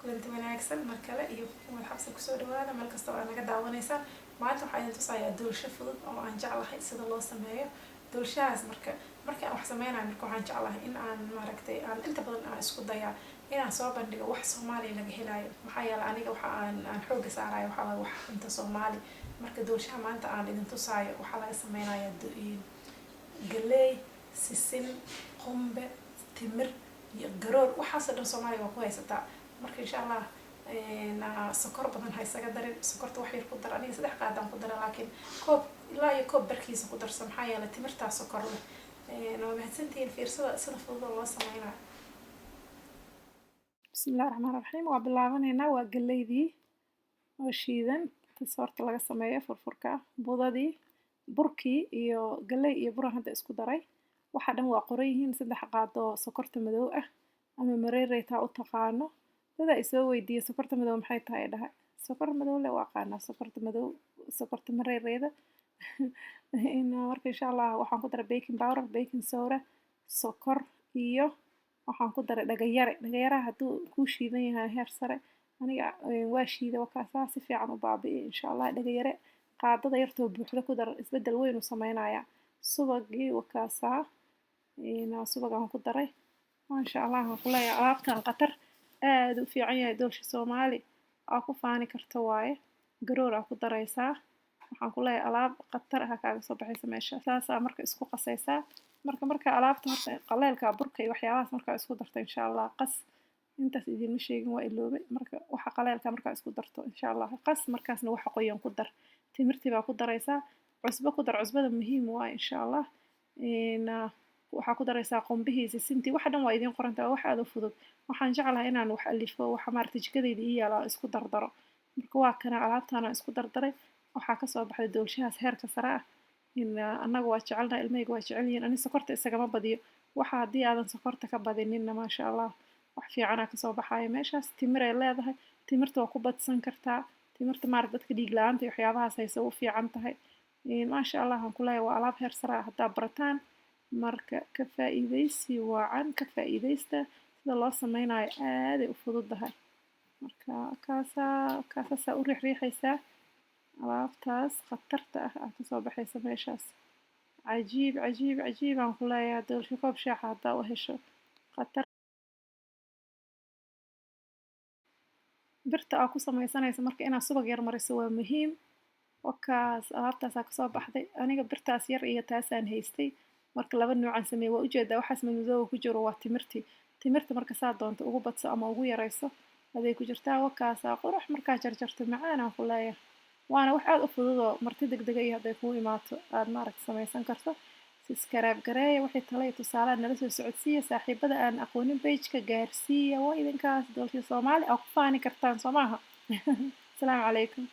kulanti wanaagsan mar kale iyo kuwa xabsi kusoo dhawaada meel kasta oo naga daawanaysa maanta waxaan idin tusayaa doolsho fudud oo aan jeclahay sida loo sameeyo doolshahaas marka aan wax sameynayo marka waxaan jeclahay in aan maaragtay aan inta badan aan isku dayaa inaan soo bandhigo wax Soomaali laga helayo maxaa yeelay aniga waxa aan xoog saarayo waxa wax inta Soomaali marka doolshaha maanta aan idin tusayo waxa laga sameynayaa galey sisin qumbe timir iyo garoor waxaas dhan Soomaali waa ku haysataa marka insha Allah sokor badan haysaga darin sokorta wax yar ku dar aniga saddex qaadaan ku daraa laakiin koob ilaa iyo koob barkiisa ku darsan maxaa yeelay timirta sokor leh noo mahadsantiin fiirsada sida fudud loo sameeyo bismillaahir rahmaanir rahiim waa bilaabaneynaa waa galeydii oo shiidan tasoorta laga sameeyo furfurka budadii burkii iyo galey iyo bur hadda isku daray waxa dhan waa qoran yihiin saddex qaado sokorta madow ah ama mareereyta u taqaano dada isoo weydiiyay sokorta madow maxay tahay dhahay sokor madow le waa qaana sokorta madow sokorta mareereyda marka insha Allah waxaan ku daray baking powder baking soda sokor iyo waxaan ku daray dhagayare haduu ku shiidan yahay heer sare aniga waa shiiday wakaas si fiican u baabi'ay insha Allah dhagayare qaadada yartoo buuxda ku dar isbedel weyn u sameynaya subagii wakaasa subag aan ku daray ما شاء الله كلها alaabtan qatar aad u fiican yahay doolsha Soomaali aa ku faani karto waaye garoor aa ku daraysaa waxaan ku leeyahay alaab qatar ah kaaga soo baxaysa meesha saas marka isku qasaysaa marka alaabta horta qaleelka burka iyo waxyaabahaas marka isku darto insha Allah qas intaas idin ma sheegin waa iloobay marka waxa qaleelka marka isku darto insha Allah qas markaasna waxa qoyan ku dar timirtii baa ku daraysaa cusbo ku dar cusbada muhiim waa insha Allah waxa ku daraysaa qumbihiisa sinti waxa dhan waa idin qorantaa wax aad u fudud waxaan jeclahay inaan wax alifo waxa maartay jikadayda ii yaala isku dardaro marka waa kana alaabtaana isku dardaray waxa ka soo baxday doolshahaas heerka sare ah in anagu waa jecelnahay ilmeyga waa jecel yihiin ani sokorta isagama badiyo waxa hadii aadan sokorta ka badinin ma sha Allah wax fiican ka soo baxaya meeshaas timir ay leedahay timirta waa ku badsan kartaa timirta maar dadka dhiig la'aanta iyo waxyaabahaas hayso u fiican tahay ma sha Allah aan ku leeyahay waa alaab heer sare ah hadaa barataan marka ka faa'iideysi wacan ka faa'iideysta sida loo sameynayo aad ay u fududahay marka kaasa u riixaysaa alaabtaas qatarta ah ka soo baxaysa meeshaas cajiib aan ku leeyahay doolsho koob shaax hadaa u hesho qatar birta aa ku sameysanaysa marka inaad subag yar mariso waa muhiim wakaas alaabtaas ka soo baxday aniga birtaas yar iyo taasaan haystay marka laba noocan sameey waa ujeedaa waxaas madmadow ku jiro waa timirta marka saa doonto ugu badso ama ugu yareyso haday ku jirtaa wakaasa qurux marka jarjarto macaan aan ku leeyahay waana wax aad u fudud oo marti degdeg ah haday ku imaato aad maaragtay sameysan karto subscribe gareeya wixii talay tusaale nala soo socodsiiya saaxiibada aan aqoonin page-ka gaarsiiya waa idinkaas doolsha Soomaali aa ku faani kartaan Soomaha Assalaamu calaykum